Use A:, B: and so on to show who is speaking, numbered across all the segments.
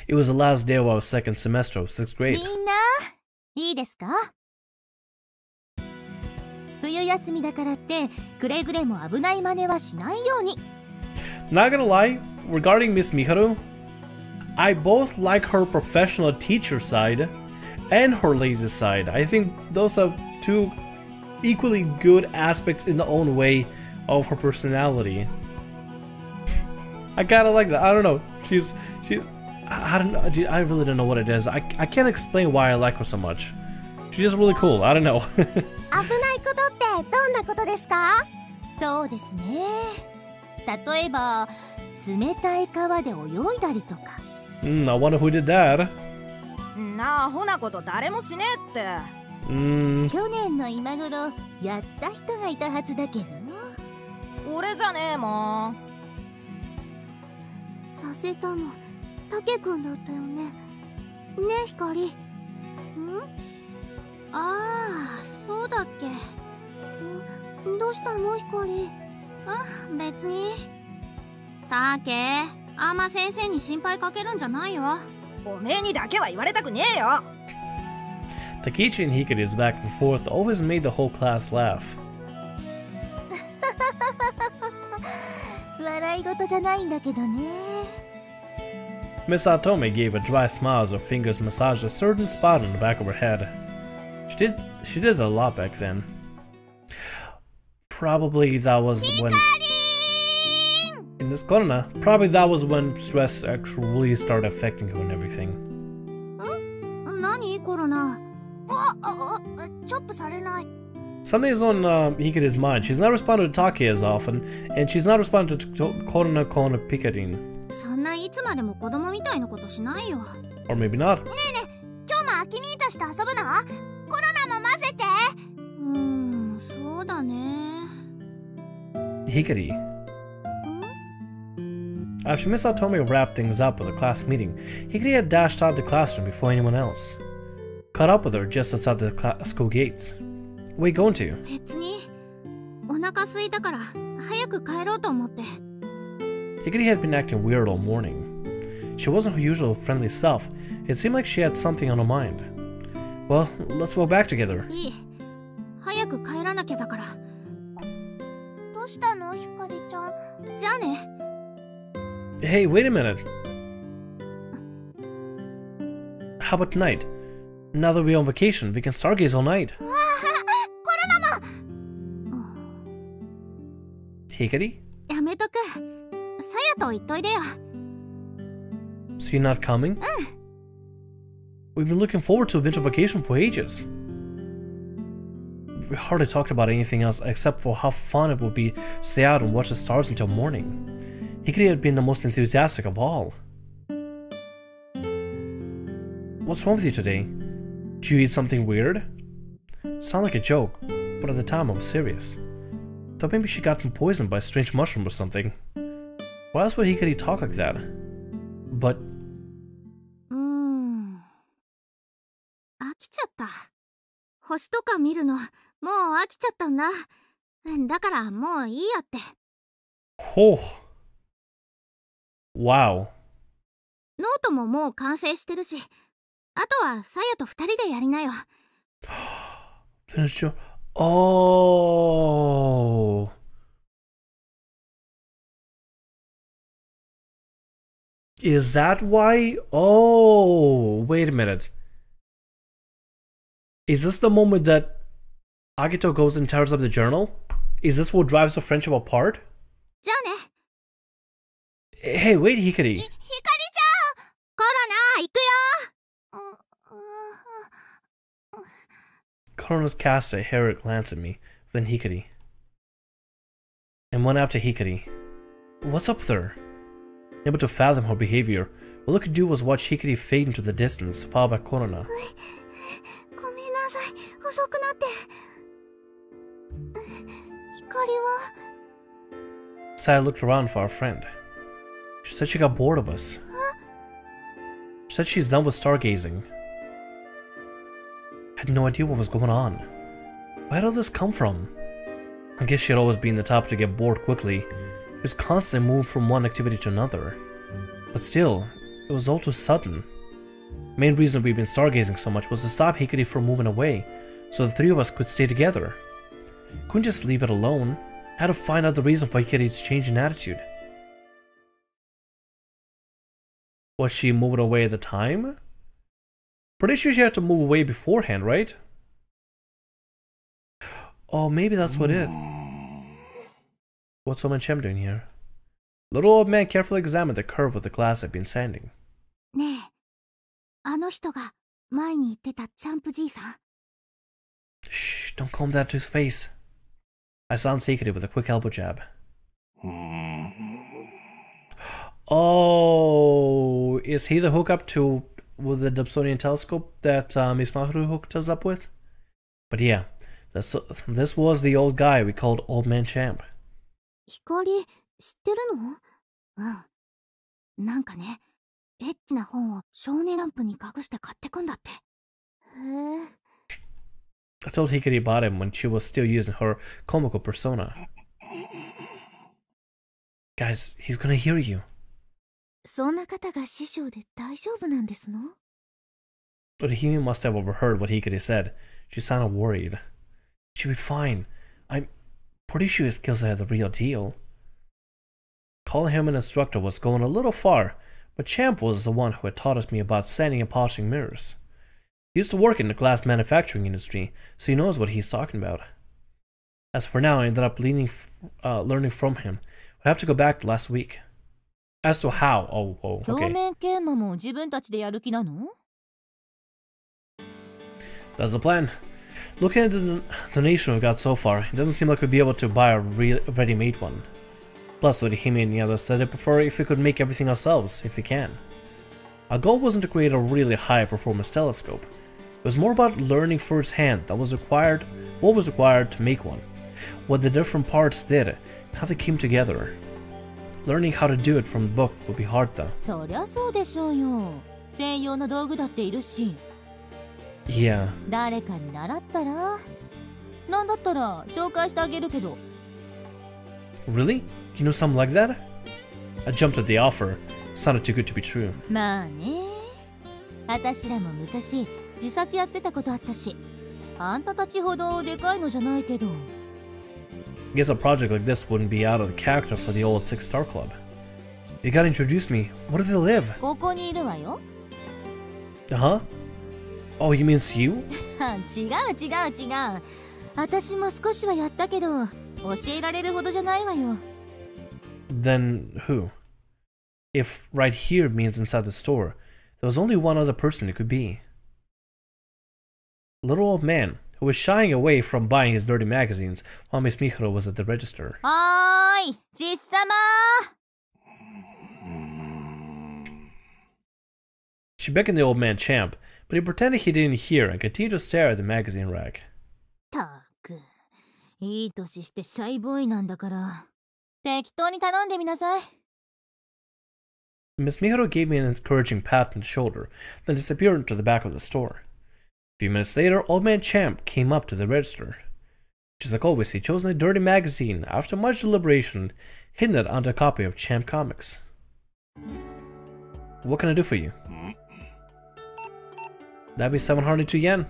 A: It was the last day of our second semester of 6th grade.
B: みんな、いいですか？冬休みだからってくれぐれも危ない真似はしないように。
A: Not gonna lie, regarding Miss Miharu, I both like her professional teacher side and her lazy side. I think those are two equally good aspects in their own way of her personality. I kinda like that. I don't know. I don't know. I really don't know what it is. I can't explain why I like her so much. She's just really cool. I don't know.
B: 危ないことってどんなことですか？そうですね。例えば冷たい川で泳いだりとか。
A: I wonder who did that.
C: なあ、ほなこと誰もしねえって。
B: 去年の今頃やった人がいたはずだけど。
C: 俺じゃねえもん。
B: させたのたけくんだったよね。ねえひかり。ああ、そうだっけ。どうしたのひかり？あ、別に。たけ、あんま先生に心配かけるんじゃないよ。
C: おめえにだけは言われたくねえよ。
A: Takechi and Hikari's back and forth always made the whole class laugh.
B: 笑い事じゃないんだけどね。
A: Miss Atome gave a dry smile as her fingers massaged a certain spot on the back of her head. She did it a lot back then. Probably that was when... In this corner, probably that was when stress actually really started affecting her and everything.
B: 何コロナ？チョップされない。
A: Something is on Hikari's mind. She's not responding to Take as often, and she's not responding to Korona Pikarin.
B: そんないつまでも子供みたいなことしないよ。
A: Or maybe not.
B: ねえねえ、今日もアキニータして遊ぶの？コロナも混ぜて。そうだね。
A: Hikari. After Miss Atome wrapped things up with a class meeting, Hikari had dashed out of the classroom before anyone else. Caught up with her just outside the school gates. Where are you going to?
B: 別にお腹空いたから早く帰ろうと思って。
A: Hikari had been acting weird all morning. She wasn't her usual friendly self. It seemed like she had something on her mind. Well, let's go back together.
B: いい。早く帰らなきゃだから。どうしたの、ひかりちゃん。じゃあね。
A: Hey, wait a minute. How about tonight? Now that we're on vacation, we can stargaze all night.
B: コロナも。
A: Hikari?
B: やめとく。さやと言っといでよ。
A: So you're not coming? We've been looking forward to a winter vacation for ages. We hardly talked about anything else except for how fun it would be to stay out and watch the stars until morning. Hikari had been the most enthusiastic of all. What's wrong with you today? Did you eat something weird? Sounded like a joke, but at the time I was serious. Thought maybe she got poisoned by a strange mushroom or something. Why else would Hikari talk like that? But...
B: 飽きちゃった。星とか見るのもう飽きちゃったんだ。だからもういいやって。
A: Oh. Wow.
B: ノートももう完成してるし、あとはさやと二人でやりなよ。
A: Finish your... Oh. Is that why? Oh, wait a minute. Is this the moment that Agito goes and tears up the journal? Is this what drives the friendship apart?
B: じゃあね。
A: Hey, wait, Hikari.
B: ひかりちゃん、コロナ行くよ。
A: Corona's cast a harried glance at me, then Hikari. And one after Hikari. What's up with her? Able to fathom her behavior, all I could do was watch Hikari fade into the distance, followed by Corona.
B: ごめんなさい、遅くなって。ひかりは
A: Saya looked around for our friend. She said she got bored of us. She said she's done with stargazing. I had no idea what was going on. Where did all this come from? I guess she'd always been the type to get bored quickly. She was constantly moving from one activity to another. But still, It was all too sudden. Main reason we've been stargazing so much was to stop Hikari from moving away, so the three of us could stay together. Couldn't just leave it alone. I had to find out the reason for Hikari's change in attitude. Was she moving away at the time? Pretty sure she had to move away beforehand, right? Oh, maybe that's what it. What's Old Man Champ doing here? Little old man carefully examined the curve of the glass I'd been sanding.
B: ねえ、あの人が前に言ってたチャンプじいさん。
A: Shh, don't comb that to his face. I silenced Hikari with a quick elbow jab. Oh, is he the hookup to with the Dobsonian telescope that Miss Maharu hooked us up with? But yeah, this was the old guy we called Old Man Champ.
B: 光、知ってるの？うん。なんかね、エッチな本を少年ランプに隠して買ってくんだって。へえ。
A: I told Hikari about him when she was still using her comical persona. Guys, he's gonna hear you.
B: そんな方が師匠で大丈夫なんですの？
A: But he must have overheard what Hikari said. She sounded worried. She'll be fine. I'm pretty sure his skills are the real deal. Calling him an instructor was going a little far, but Champ was the one who had taught me about sanding and polishing mirrors. He used to work in the glass manufacturing industry, so he knows what he's talking about. As for now, I ended up learning from him. I'd have to go back to last week. As to how, okay.
C: 鏡面研磨も自分たちでやる気なの？
A: That's the plan. Looking at the donation we've got so far, it doesn't seem like we'd be able to buy a ready-made one. Plus, with Hime and the others said they prefer if we could make everything ourselves, if we can. Our goal wasn't to create a really high-performance telescope. It was more about learning firsthand what was required to make one, what the different parts did, and how they came together. Learning how to do it from the book would be hard though.
C: そりゃそうでしょうよ。専用の道具だっているし。
A: Yeah.
C: 誰かに習ったら？なんだったら紹介してあげるけど。
A: Really? You know something like that? I jumped at the offer. It sounded too good to be true.
C: まあね。私らも昔自作やってたことあったし。あんたたちほどでかいのじゃないけど。
A: I guess a project like this wouldn't be out of the character for the old Six Star Club. You gotta introduce me. Where do they live?
C: ここにいるわよ。
A: Huh? Oh, you mean it's you?
C: 違う。私も少しはやったけど、教えられるほどじゃないわよ。
A: Then who? If right here means inside the store, there was only one other person it could be. Little old man, who was shying away from buying his dirty magazines while Miss Miharu was at the register.
C: はーい、じっさまー。
A: She beckoned the old man Champ, but he pretended he didn't hear and continued to stare at the magazine rack.
C: たく、いい年してシャイボーイなんだから、適当に頼んでみなさい。
A: Miss Miharu gave me an encouraging pat on the shoulder, then disappeared into the back of the store. A few minutes later, Old Man Champ came up to the register. Just like always, he chose a dirty magazine, after much deliberation, hidden it under a copy of Champ Comics. What can I do for you? That'd be 702 yen.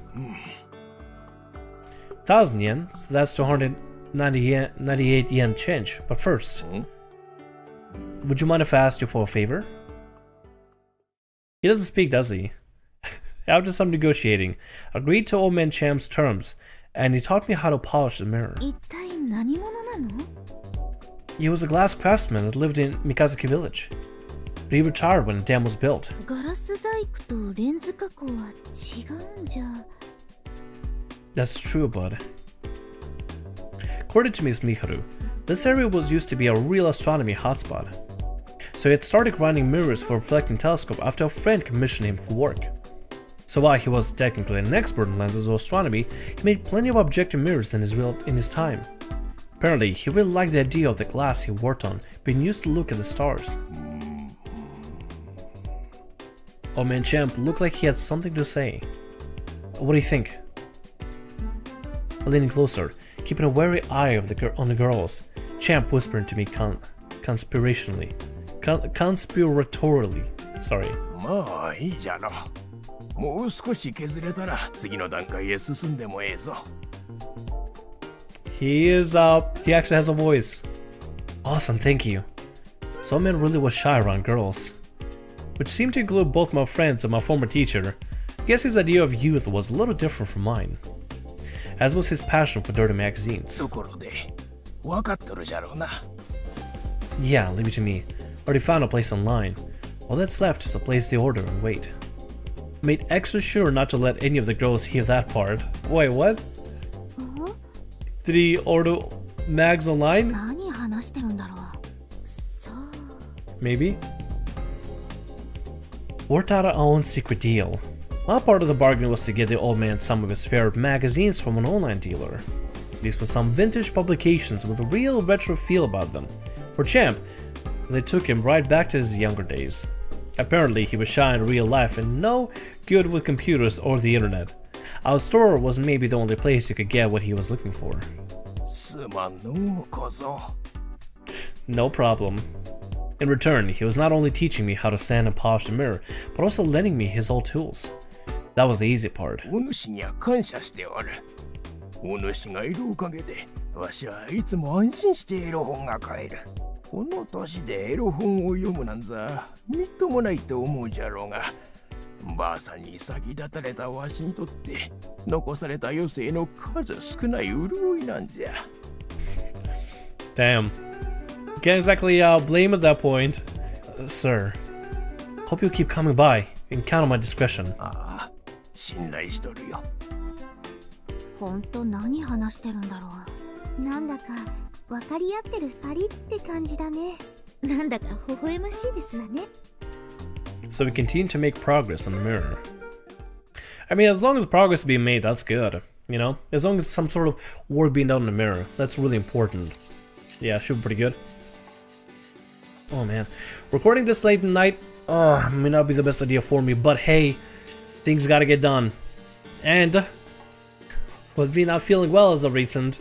A: 1,000 yen, so that's 298 yen change. But first, would you mind if I asked you for a favor? He doesn't speak, does he? After some negotiating, I agreed to Old Man Champ's terms, and he taught me how to polish the mirror.
C: 一体何者なの？
A: He was a glass craftsman that lived in Mikazuki Village, but he retired when the dam was built.
C: ガラス細工とレンズ加工は違うんじゃ。
A: That's true, bud. According to Miss Miharu, this area was used to be a real astronomy hotspot. So he had started grinding mirrors for a reflecting telescope after a friend commissioned him for work. So while he was technically an expert in lenses or astronomy, he made plenty of objective mirrors in his time. Apparently, he really liked the idea of the glass he worked on being used to look at the stars. Old Man Champ looked like he had something to say. What do you think? Leaning closer, keeping a wary eye on the girls, Champ whispered to me conspiratorially. Sorry.
D: まあいいじゃろ。もう少し削れたら次の段階へ進んでもええぞ。
A: He actually has a voice. Awesome, thank you. Soulman really was shy around girls, which seemed to include both my friends and my former teacher. I guess his idea of youth was a little different from mine, as was his passion for dirty magazines.
D: ところで、わかっとるじゃろうな。
A: Yeah, leave it to me. Already found a place online. All that's left is to place the order and wait. Made extra sure not to let any of the girls hear that part. Wait, what? Did he order mags online?
B: 何話してるんだろう。
A: Maybe? Worked out our own secret deal. My part of the bargain was to get the old man some of his favorite magazines from an online dealer. These were some vintage publications with a real retro feel about them. For Champ, they took him right back to his younger days. Apparently, he was shy in real life and no good with computers or the internet. Our store was maybe the only place he could get what he was looking for.
D: すまんの小僧。
A: No problem. In return, he was not only teaching me how to sand and polish the mirror, but also lending me his old tools. That was the easy part.
D: お主には感謝しておる。お主がいるおかげで、わしはいつも安心してエロ本が買える。この年でエロ本を読むなんざ、みっともないと思うじゃろうが、ばあさんに先立たれたわしにとって、残された余生の数少ない潤いなんじゃ。
A: Damn. Can't exactly blame at that point. Sir, hope you'll keep coming by. You can count on my discretion.
D: ああ、信頼しとるよ。
B: ほんと何話してるんだろう。なんだか分かり合ってる二人って感じだね。なんだか微笑ましいですわね。
A: So we continue to make progress on the mirror. I mean, as long as progress is being made, that's good. You know? As long as some sort of work being done on the mirror, that's really important. Yeah, should be pretty good. Oh man, recording this late at night, may not be the best idea for me, but hey, things gotta get done. And with me not feeling well as of recent,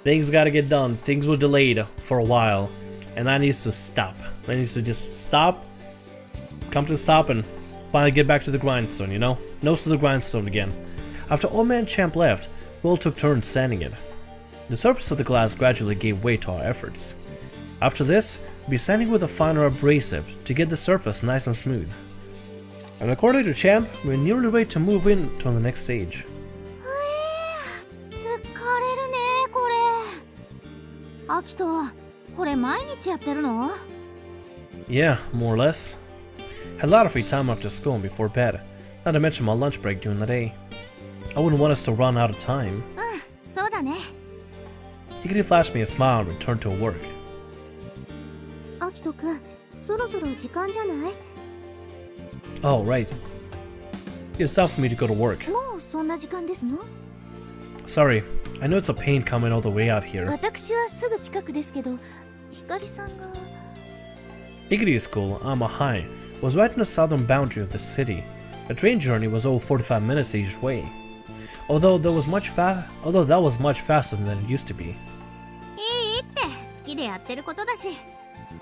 A: things gotta get done. Things were delayed for a while, and that needs to stop. That needs to just stop, come to a stop, and finally get back to the grindstone, you know? Nose to the grindstone again. After Old Man Champ left, we all took turns sanding it. The surface of the glass gradually gave way to our efforts. After this, we'll be sanding with a finer abrasive to get the surface nice and smooth. And according to Champ, we're nearly ready to move in to the next stage.
B: 疲れるねこれ。アキト、これ毎日やってるの？
A: Yeah, more or less. Had a lot of free time after school and before bed, not to mention my lunch break during the day. I wouldn't want us to run out of time.
B: そうだね。
A: Hikari flashed me a smile and returned to her work.
B: アキトくん、そろそろ時間じゃない？
A: Oh, right. It's time for me to go to work.
B: もうそんな時間ですの？
A: Sorry, I know it's a pain coming all the way out here.
B: 私はすぐ近くですけど、ひかりさんが。
A: Hikari's school, Amahai, was right in the southern boundary of the city. The train journey was over 45 minutes each way. Although that was much faster than it used to be.
B: いいって好きでやってることだし。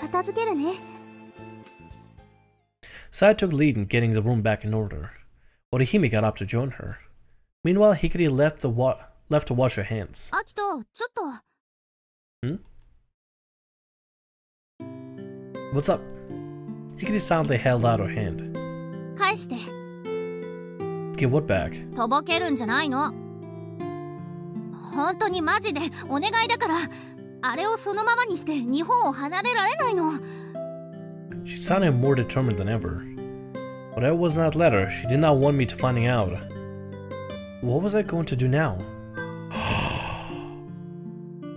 B: 片付けるね。
A: Sai took lead in getting the room back in order, while Hime got up to join her. Meanwhile, Hikari left to wash her hands.
B: アキト、ちょっと。
A: What's up? Hikari silently held out her hand.
B: 返して。
A: Get what back?
B: とぼけるんじゃないの。本当にマジでお願いだから、あれをそのままにして日本を離れられないの。
A: She sounded more determined than ever. Whatever was in that letter, she did not want me to finding out. What was I going to do now?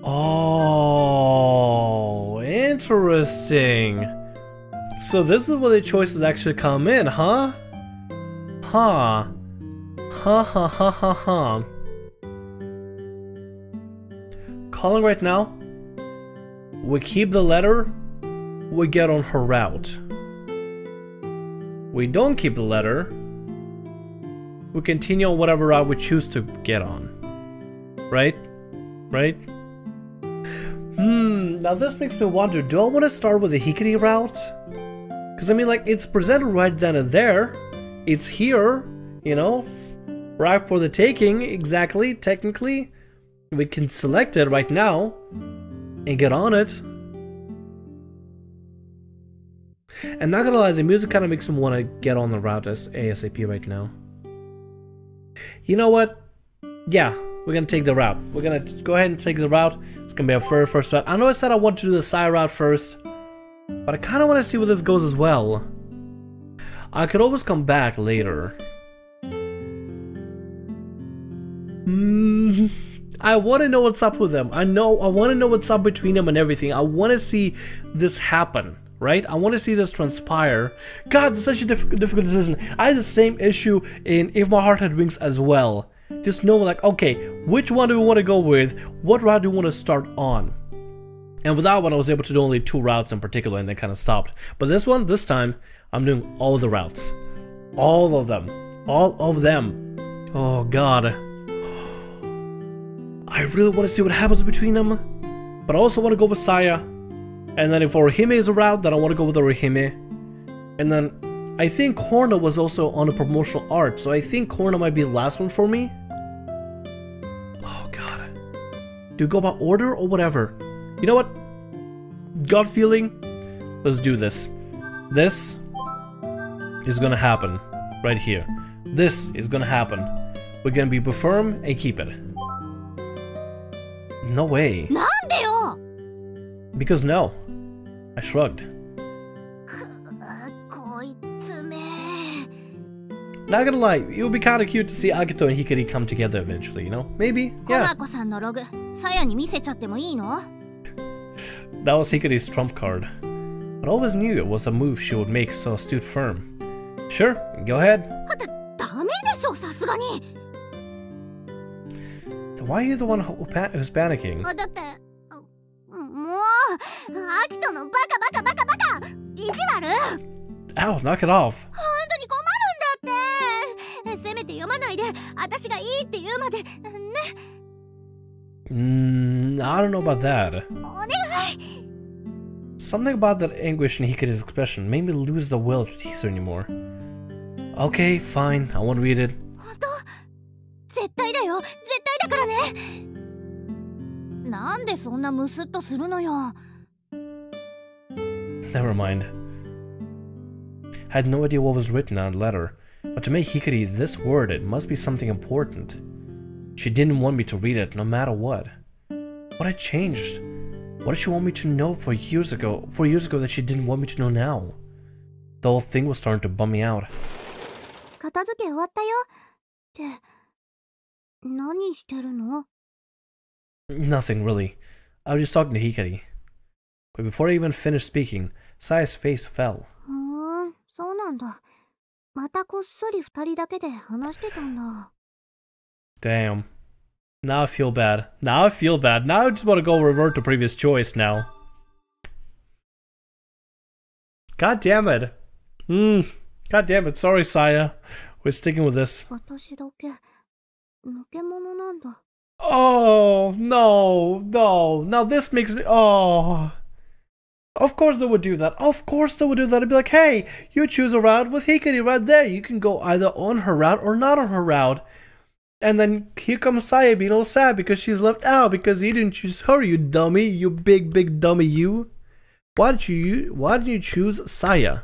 A: Oh, interesting. So this is where the choices actually come in, huh? Huh. Ha ha ha ha ha. Calling right now. We keep the letter. We get on her route. We don't keep the letter. We continue on whatever route we choose to get on. Right? Right? Now this makes me wonder, do I want to start with the Hikari route? Because I mean, like, it's presented right then and there. It's here, you know, right for the taking, exactly, technically. We can select it right now and get on it. And not gonna lie, the music kind of makes me want to get on the route as ASAP right now. You know what? Yeah, we're gonna take the route. We're gonna go ahead and take the route. It's gonna be our very first route. I know I said I want to do the side route first, but I kind of want to see where this goes as well. I could always come back later. I want to know what's up with them. I want to know what's up between them and everything. I want to see this happen, right? I want to see this transpire. God, it's such a difficult decision. I had the same issue in If My Heart Had Wings as well. Just know, like, okay, which one do we want to go with? What route do we want to start on? And with that one, I was able to do only 2 routes in particular, and then kind of stopped. But this one, this time, I'm doing all of the routes. All of them. All of them. Oh, God. I really want to see what happens between them. But I also want to go with Saya. And then if Orihime is a route, then I want to go with Orihime. And then I think Korna was also on the promotional art. So I think Korna might be the last one for me. Oh, God. Do we go by order or whatever? You know what? Gut feeling? Let's do this. This is gonna happen right here. This is gonna happen. We're gonna be firm and keep it. No way. Because no. I shrugged. Not gonna lie, it would be kinda cute to see Agito and Hikari come together eventually, you know? Maybe? Yeah. That was Hikari's trump card. But I always knew it was a move she would make, so I stood firm. Sure, go ahead. Then why are you the one who's panicking? Ow, knock it off. I don't know about that. Something about that anguish in Hikari's expression made me lose the will to tease her anymore. Okay, fine, I won't read it. Never mind. I had no idea what was written on the letter, but to make Hikari this worded must be something important. She didn't want me to read it no matter what. What had changed? What did she want me to know 4 years ago that she didn't want me to know now? The whole thing was starting to bum me out. Nothing really. I was just talking to Hikari. But before I even finished speaking, Saya's face fell. Damn. Now I feel bad. Now I feel bad. Now I just want to go revert to previous choice now. God damn it. God damn it. Sorry, Saya. We're sticking with this. Oh, no. Now this makes me... Oh. Of course they would do that. Of course they would do that. It'd be like, hey, you choose a route with Hikari right there. You can go either on her route or not on her route. And then here comes Saya being all sad because she's left out because he didn't choose her, you dummy. You big dummy, you. Why did you choose Saya?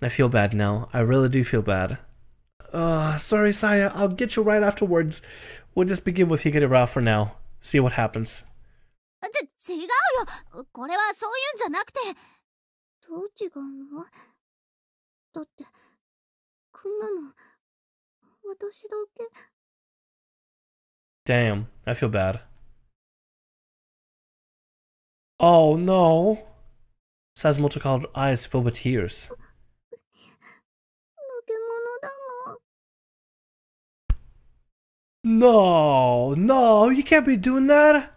A: I feel bad now. I really do feel bad. Sorry, Saya. I'll get you right afterwards. We'll just begin with Hikari route for now. See what happens. Damn, I feel bad. Oh no. Saya's multicolored eyes fill with tears. No, you can't be doing that.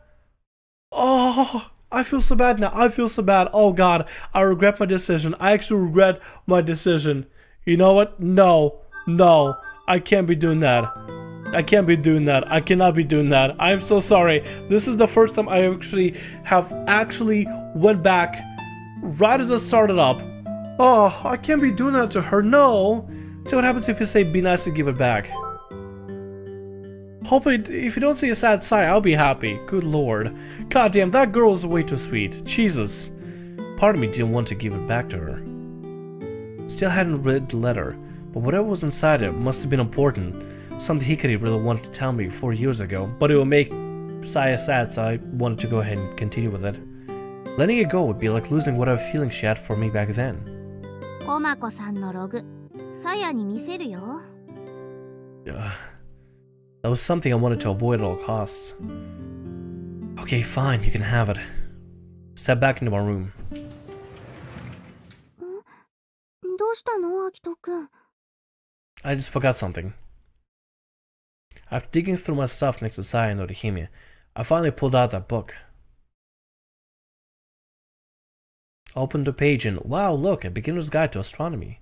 A: Oh, I feel so bad now. I feel so bad. Oh God, I regret my decision. I actually regret my decision. You know what? No, I can't be doing that. I can't be doing that. I cannot be doing that. I'm so sorry. This is the first time I went back right as I started up Oh, I can't be doing that to her, no! See what happens if you say be nice and give it back. Hopefully, if you don't see a sad sigh, I'll be happy. Good lord. God damn, that girl was way too sweet. Jesus. Part of me didn't want to give it back to her. Still hadn't read the letter, but whatever was inside it must have been important. Something Hikari really wanted to tell me 4 years ago, but it would make Saya sad, so I wanted to go ahead and continue with it. Letting it go would be like losing whatever feeling she had for me back then.
B: コマコさんのログ、さやに見せるよ。
A: That was something I wanted to avoid at all costs. Okay, fine, you can have it. Step back into my room.
B: どうしたの、アキトくん。
A: I just forgot something. After digging through my stuff next to Saya and Orihime, I finally pulled out that book. I opened the page and, wow, look, a beginner's guide to astronomy.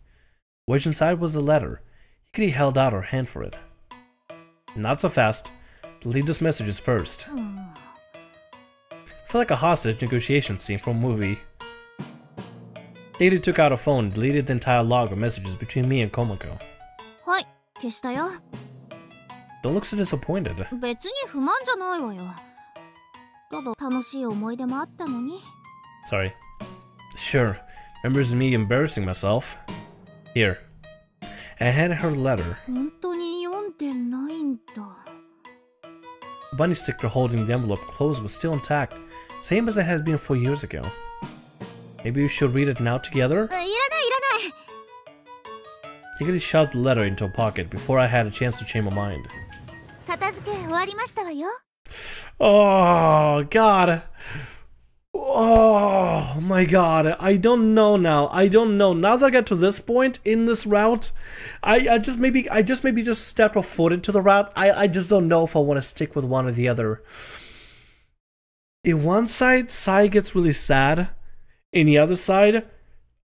A: Wedged inside was the letter. Hikari held out her hand for it. Not so fast. Delete those messages first. Felt like a hostage negotiation scene from a movie. Hikari took out her phone and deleted the entire log of messages between me and Komako.
B: はい、消したよ。
A: Don't look so disappointed.
B: 別に不満じゃないわよ。ただ楽しい思い出もあったのに。
A: Sorry. Sure. Remembers me embarrassing myself. Here. I handed her the letter.
B: 本当に読んでないんだ。
A: The bunny sticker holding the envelope closed was still intact, same as it had been 4 years ago. Maybe we should read it now together?
B: いらないいらない。
A: Hikari shoved the letter into her pocket before I had a chance to change my mind.
C: 片付け終わりましたわよ。
A: Oh, God. Oh, my God. I don't know now. I don't know. Now that I get to this point in this route, I just maybe just stepped a foot into the route. I just don't know if I want to stick with one or the other. In one side, Sai gets really sad. In the other side,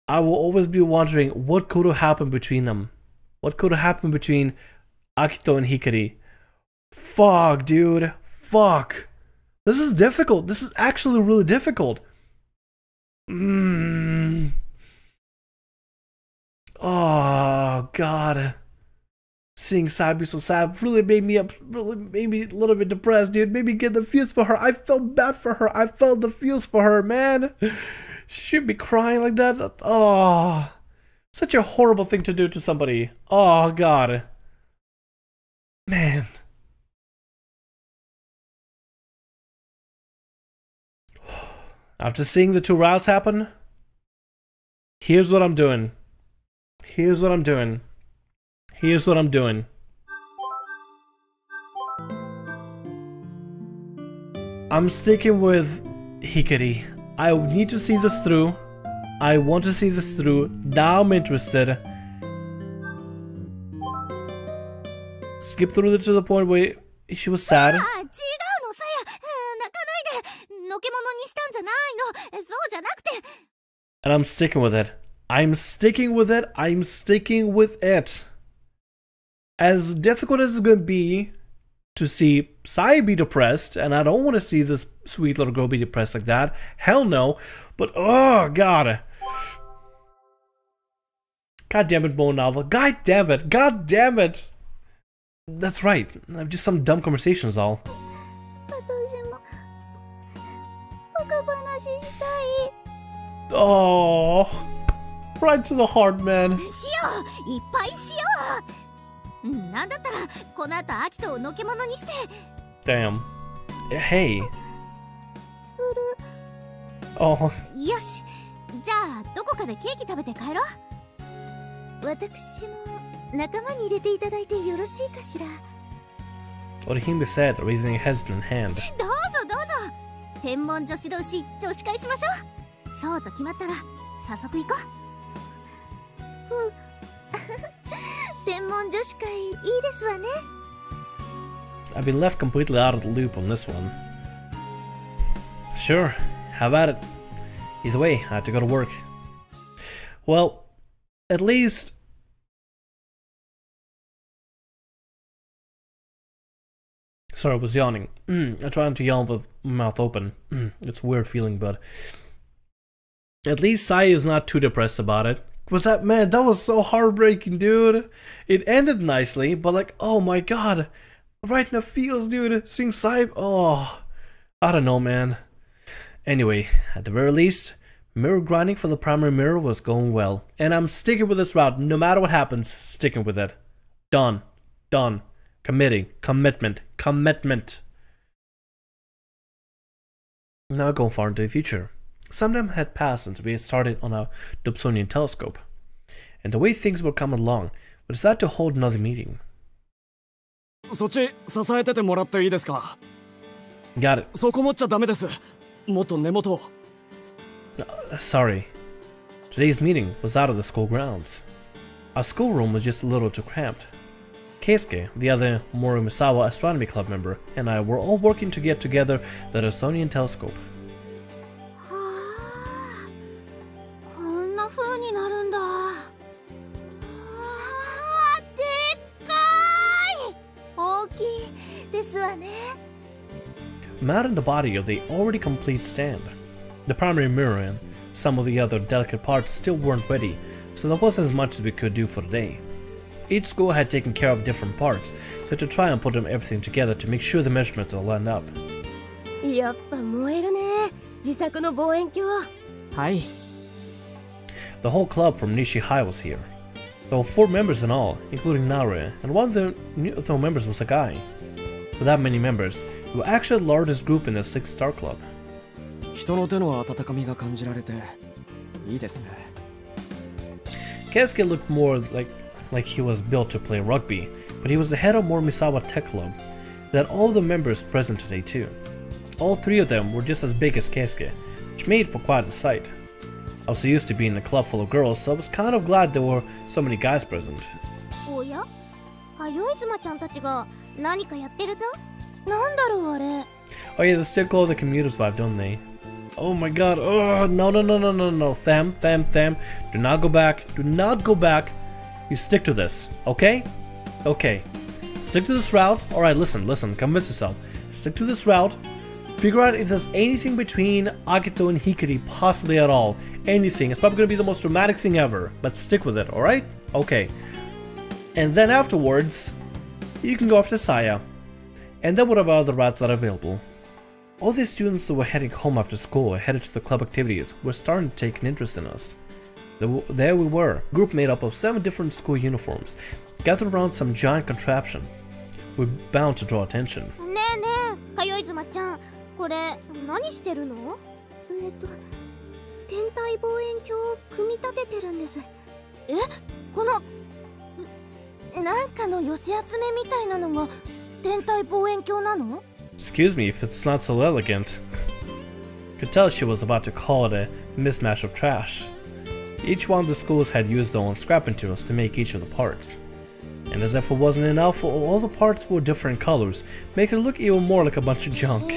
A: I will always be wondering what could have happened between them. What could have happened between Akito and Hikari. Fuck, dude. Fuck. This is difficult. This is actually really difficult. Oh, God. Seeing Sai be so sad really made me a little bit depressed, dude. Made me get the feels for her. I felt bad for her. I felt the feels for her, man. She'd be crying like that. Oh, such a horrible thing to do to somebody. Oh, God. Man. After seeing the two routes happen, here's what I'm doing. Here's what I'm doing. Here's what I'm doing. I'm sticking with Hikari. I need to see this through. I want to see this through. Now I'm interested. Skip through to the point where she was sad. And I'm sticking with it. I'm sticking with it. I'm sticking with it. As difficult as it's going to be to see Sai be depressed, and I don't want to see this sweet little girl be depressed like that. Hell no. But, oh, God. God damn it, Bone Novel. God damn it. God damn it. That's right. Just some dumb conversations all. Oh, right to the heart, man.
B: しよう、いっぱいしよう。なんだったらこの後アキトをのけものにして。
A: Damn. Hey.
B: する。
A: Oh.
B: よし。じゃあどこかでケーキ食べて帰ろう。
C: 私も仲間に入れていただいてよろしいかしら。
A: Orihime said, raising a hesitant hand.
B: どうぞどうぞ。天文女子同士女子会しましょう。そうと決まったら早速行こう。
C: 天文女子会いいですわね。
A: I've been left completely out of the loop on this one. Sure, have at it. Either way, I have to go to work. Well, at least... Sorry, I was yawning. I'm trying to yawn with my mouth open. It's a weird feeling, but... At least Sai is not too depressed about it. but that, man, that was so heartbreaking, dude. It ended nicely, but like, oh my god. Right in the feels, dude. Seeing Sai, oh, I don't know, man. Anyway, at the very least, mirror grinding for the primary mirror was going well. And I'm sticking with this route, no matter what happens, sticking with it. Done. Done. Committing. Commitment. Commitment. Now going far into the future. Some time had passed since we had started on a Dobsonian telescope. And the way things were coming along, we decided to hold another meeting.
E: Got
A: it. Sorry. Today's meeting was out of the school grounds. Our schoolroom was just a little too cramped. Keisuke, the other Morimusawa Astronomy Club member, and I were all working to get together the Dobsonian telescope. Mounting the body of the already complete stand. The primary mirror and some of the other delicate parts still weren't ready, so there wasn't as much as we could do for today. Each school had taken care of different parts, so to try and put everything together to make sure the measurements all lined up. The whole club from Nishihai was here. There were 4 members in all, including Naru, and one of the new members was a guy. With that many members, we were actually the largest group in the 6-star club. Keisuke looked more like he was built to play rugby, but he was the head of Morimusawa Tech Club. They had all the members present today too. All 3 of them were just as big as Keisuke, which made for quite a sight. I was so used to being in a club full of girls, so I was kind of glad there were so many guys present. Oh yeah, they still call the commuters vibe, don't they? Oh my god, oh, no. Tham, do not go back, You stick to this, okay? Okay. Stick to this route. Alright, listen, convince yourself. Stick to this route. Figure out if there's anything between Agito and Hikari, possibly at all. Anything. It's probably gonna be the most dramatic thing ever, but stick with it, alright? Okay. And then afterwards, you can go after Saya. And then whatever other routes are available. All the students that were heading home after school, headed to the club activities, were starting to take an interest in us. There we were, a group made up of 7 different school uniforms, gathered around some giant contraption. We're bound to draw attention. Excuse me if it's not so elegant. Could tell she was about to call it a mismatch of trash. Each one of the schools had used their own scrap materials to make each of the parts. And as if it wasn't enough, all the parts were different colors, making it look even more like a bunch of junk.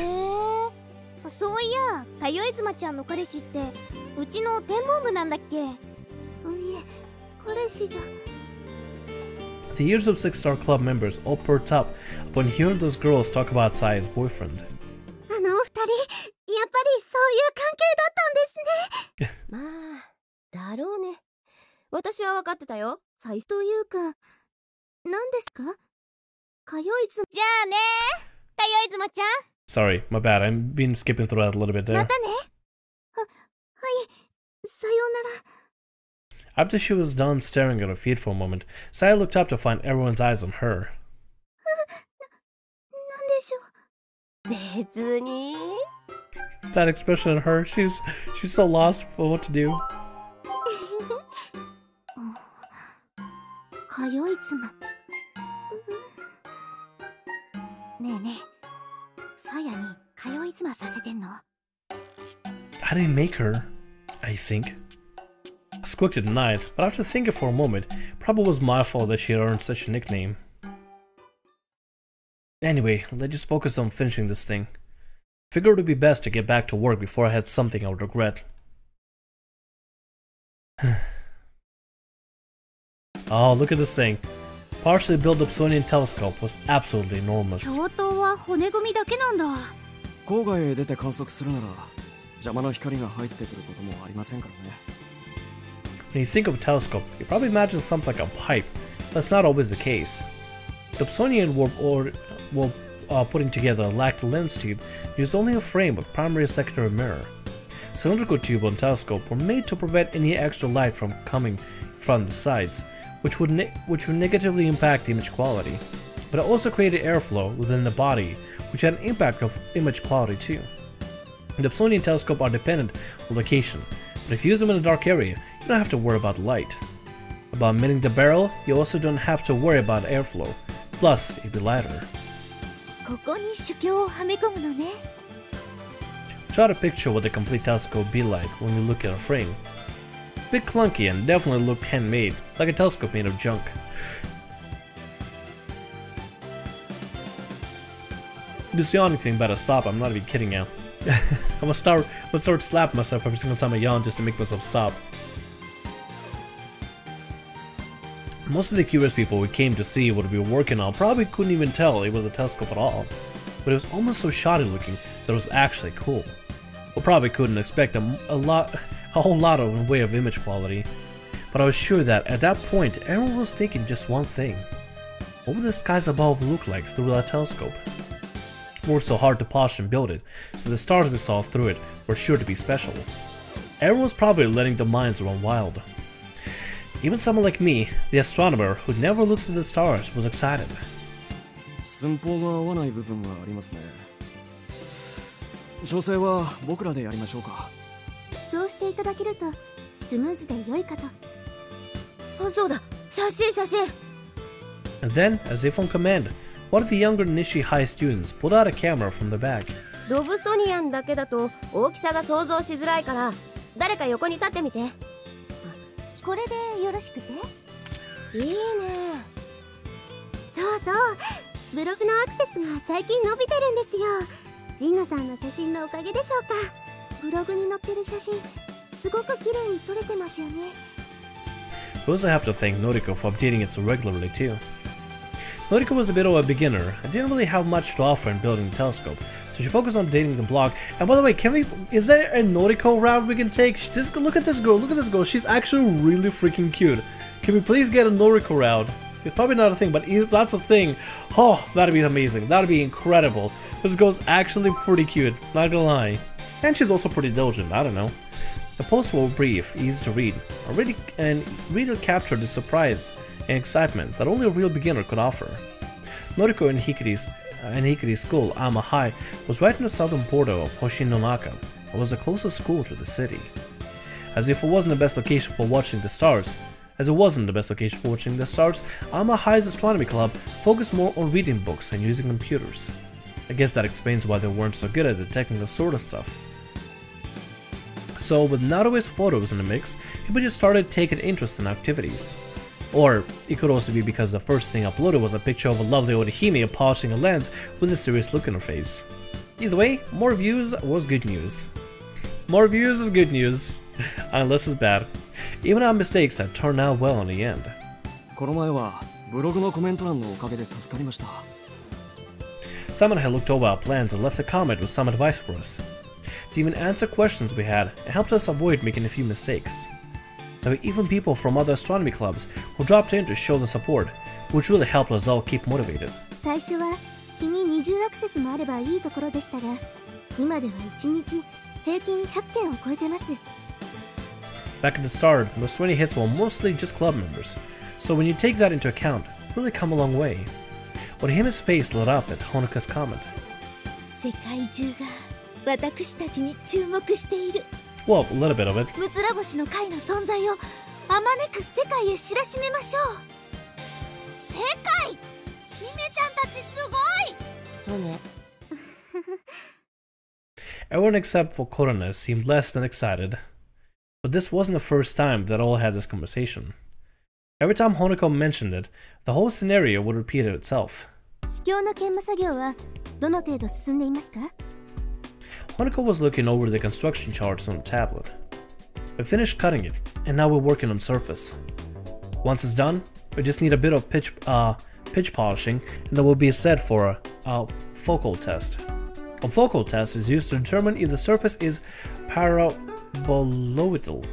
A: The years of 6-star club members all perked up upon hearing those girls talk about Saya's boyfriend. Sorry, my bad. I've been skipping through that a little bit there. After she was done staring at her feet for a moment, Saya looked up to find everyone's eyes on her. That expression on her, she's so lost for what to do. I didn't make her, I think. I squeaked at night, but after thinking for a moment, probably was my fault that she had earned such a nickname. Anyway, let's just focus on finishing this thing. Figured it would be best to get back to work before I had something I would regret. Oh, look at this thing. Partially built Dobsonian telescope was absolutely enormous. When you think of a telescope, you probably imagine something like a pipe. That's not always the case. Dobsonian were putting together a lacked lens tube used only a frame with primary and secondary mirror. Cylindrical tube on telescope were made to prevent any extra light from coming from the sides, which would negatively impact the image quality. But it also created airflow within the body, which had an impact of image quality too. The Dobsonian telescope are dependent on location, but if you use them in a dark area, you don't have to worry about light. About emitting the barrel, you also don't have to worry about airflow, plus it'd be lighter.
C: ここに主鏡をはめ込むのね。
A: Try to picture what the complete telescope would be like when you look at a frame. A bit clunky and definitely looked handmade, like a telescope made of junk. This yawning thing better stop, I'm not even kidding now. I'm gonna start slapping myself every single time I yawn just to make myself stop. Most of the curious people we came to see what we were working on probably couldn't even tell it was a telescope at all, but it was almost so shoddy looking that it was actually cool. We probably couldn't expect a whole lot of in the way of image quality, but I was sure that at that point everyone was thinking just one thing: what would the skies above look like through that telescope? We worked so hard to polish and build it, so the stars we saw through it were sure to be special. Everyone was probably letting their minds run wild. Even someone like me, the astronomer who never looks at the stars, was excited.
E: 寸法が合わない部分がありますね。詳細は僕らでやりましょうか。
B: そうしていただけるとスムーズで良いかと。
C: あ、そうだ。写真。
A: And then, as if on command, one of the younger Nishi High students pulled out a camera from the bag.
C: ドブソニアンだけだと大きさが想像しづらいから、誰か横に立ってみて。
B: これでよろしくて。
C: いいね。
B: そうそう、ブログのアクセスが最近伸びてるんですよ。ジンナさんの写真のおかげでしょうか。ブログに載ってる写真すごく綺麗に撮れてますよね。
A: We also have to thank Noriko for updating it so regularly too. Noriko was a bit of a beginner and didn't really have much to offer in building the telescope, so she focused on updating the blog. And by the way, is there a Noriko route we can take? Just look at this girl, she's actually really freaking cute. Can we please get a Noriko route? It's probably not a thing, but if that's a thing, oh, that'd be amazing, that'd be incredible. This girl's actually pretty cute, not gonna lie. And she's also pretty diligent, I don't know. The posts were brief, easy to read, and really captured the surprise and excitement that only a real beginner could offer. Noriko in Hikari's school, Ama High, was right in the southern border of Hoshinonaka and was the closest school to the city. As if it wasn't the best location for watching the stars, Ama High's astronomy club focused more on reading books and using computers. I guess that explains why they weren't so good at the technical sort of stuff. So with not always photos in the mix, people just started taking interest in activities. Or it could also be because the first thing uploaded was a picture of a lovely Orihime polishing a lens with a serious look in her face. Either way, more views was good news. More views is good news, unless it's bad. Even our mistakes had turned out well in the end.
E: この前はブログのコメント欄のおかげで助かりました。
A: Someone had looked over our plans and left a comment with some advice for us. To even answer questions we had and helped us avoid making a few mistakes. There were even people from other astronomy clubs who dropped in to show the support, which really helped us all keep motivated.
B: 最初は日に20アクセスもあればいいところでしたが、今では1日平均100件を超えてます。
A: Back at the start, those 20 hits were mostly just club members, so when you take that into account, it really come a long way. Orihime's face lit up at Honoka's comment.
C: 世界中が私たちに注目している。
A: Well, a little bit of it.
C: ムツラボシの会の存在をあまねく世界へ知らしめましょう。世界、姫ちゃんたちすごい。そうね。
A: Everyone except for Korone seemed less than excited. But this wasn't the first time that all had this conversation. Every time Honoko mentioned it, the whole scenario would repeat itself.
B: 試供の研磨作業はどの程度進んでいますか？
A: Honoko was looking over the construction charts on a tablet. We finished cutting it, and now we're working on surface. Once it's done, we just need a bit of pitch polishing, and then we'll be set for a focal test. A focal test is used to determine if the surface is paraboloidal.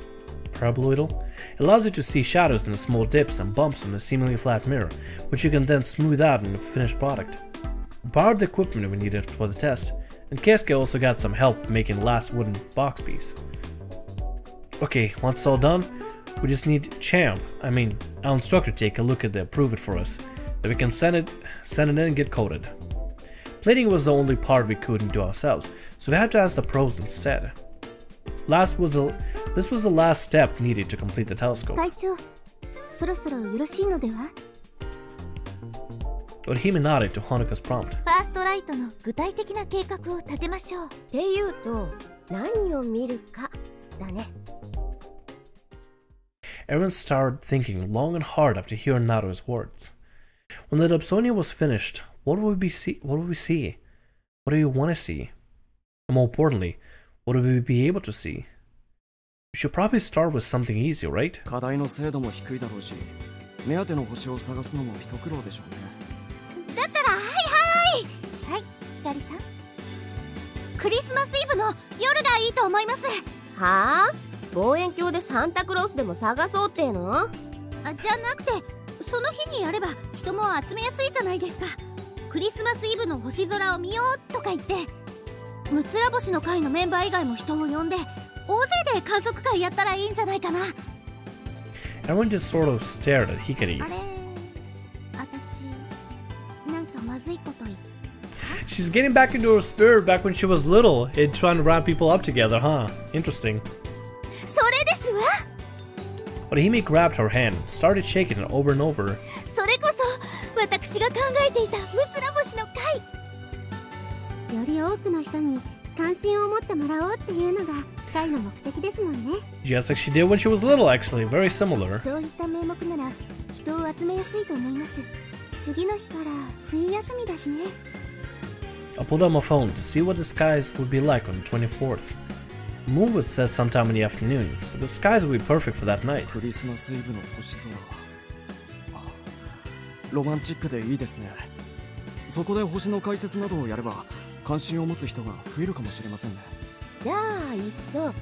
A: paraboloidal. It allows you to see shadows in the small dips and bumps on a seemingly flat mirror, which you can then smooth out in the finished product. We borrowed the equipment we needed for the test, and Keisuke also got some help making the last wooden box piece. Okay, once it's all done, we just need our instructor to take a look at it, approve it for us, then we can send it in and get coded. Plating was the only part we couldn't do ourselves, so we had to ask the pros instead. This was the last step needed to complete the telescope.
C: 隊長、そろそろよろしいのでは?
A: Orihime nodded to Honoka's prompt.
C: ファーストライトの具体的な計画を立てましょう。っていうと、何を見るかだね。
A: Everyone started thinking long and hard after hearing Naru's words. When the Dobsonia was finished, what would we see? What do you want to see? And more importantly, what would we be able to see? We should probably start with something easy, right?
E: 課題の精度も低いだろうし、目当ての星を探すのも一苦労でしょうね。
C: だったらはい、ひかりさん。クリスマスイブの夜がいいと思います。はあ？望遠鏡でサンタクロースでも探そうっての？じゃなくて、その日にやれば人も集めやすいじゃないですか。クリスマスイブの星空を見ようとか言って、ムツラ星の会のメンバー以外も人を呼んで大勢で観測会やったらいいんじゃないかな。
A: Everyone just sort of stared at Hikari.
C: あれ、私なんかまずいこと言った？
A: She's getting back into her spirit back when she was little and trying to round people up together, huh? Interesting.
C: それですわ。
A: Orihime grabbed her hand and started shaking it over and over.
C: それこそ私が考えていたムツラ星の会。より多くの人に関心を持ってもらおうっていうのが会の目的ですもんね。
A: Just like she did when she was little, actually. Very similar.
C: そういった名目なら人を集めやすいと思います。次の日から冬休みだしね。
A: I pulled out my phone to see what the skies would be like on the 24th. The moon would set sometime in the afternoon, so the skies would be perfect for that night.
E: クリスマスイブの星空。ロマンチックでいいですね。そこで星の解説などをやれば関心を持つ人が増えるかもしれませんね。じゃあいっそ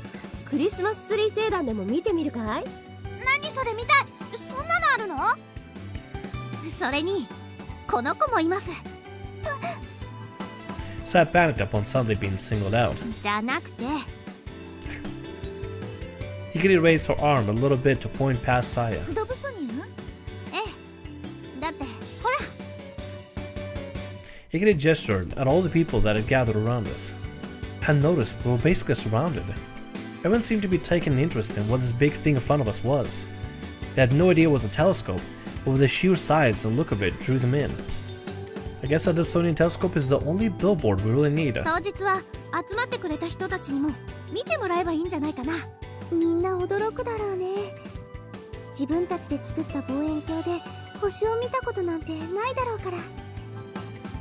E: クリスマスツリー星団でも見てみるかい？
C: 何それ見たい。そんなのあるの？それにこの子もいます。
A: Sad panicked upon suddenly being singled out.
C: じゃなくて。
A: Hikari raised her arm a little bit to point past Saya.
C: ドブソニア？ええ。だってほら。
A: Hikari gestured at all the people that had gathered around us. I noticed we were basically surrounded. Everyone seemed to be taking an interest in what this big thing in front of us was. They had no idea it was a telescope, but with the sheer size and look of it drew them in. I guess a Dobsonian telescope is the only billboard we really need.
C: 当日は集まってくれた人たちにも見てもらえばいいんじゃないかな。みんな驚くだろうね。自分たちで作った望遠鏡で星を見たことなんてないだろうから。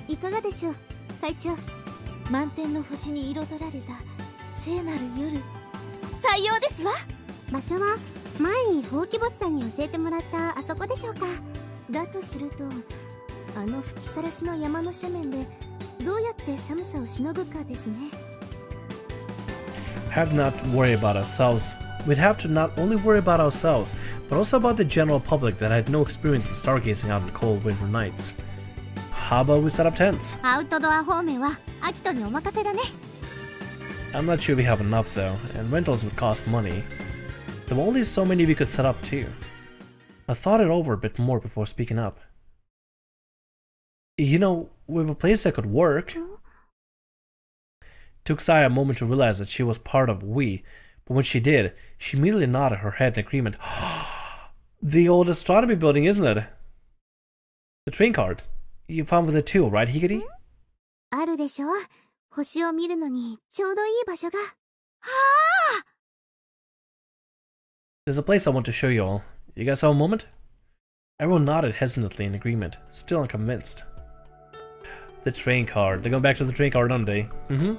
C: いかがでしょう、会長。満天の星に彩られた聖なる夜。採用ですわ。場所は前にほうき星さんに教えてもらったあそこでしょうか。だとするとあの吹きさらしの山の斜面でどうやって寒さをしのぐかですね。
A: Have not worry about ourselves. We'd have to not only worry about ourselves, but also about the general public that had no experience in stargazing out in cold winter nights. How about we set up tents?
C: アウトドア方面はアキトにお任せだね。
A: I'm not sure we have enough though, and rentals would cost money. There were only so many we could set up too. I thought it over a bit more before speaking up. You know, we have a place that could work. Took Saya a moment to realize that she was part of we, but when she did, she immediately nodded her head in agreement. The old astronomy building, isn't it? The train card. You found with it too, right, Hikari?
C: あるでしょ。星を見るのにちょうどいい場所が。はあ！
A: There's a place I want to show you all. You guys have a moment? Everyone nodded hesitantly in agreement, still unconvinced. The train card. They're going back to the train card, aren't they? Mm-hmm.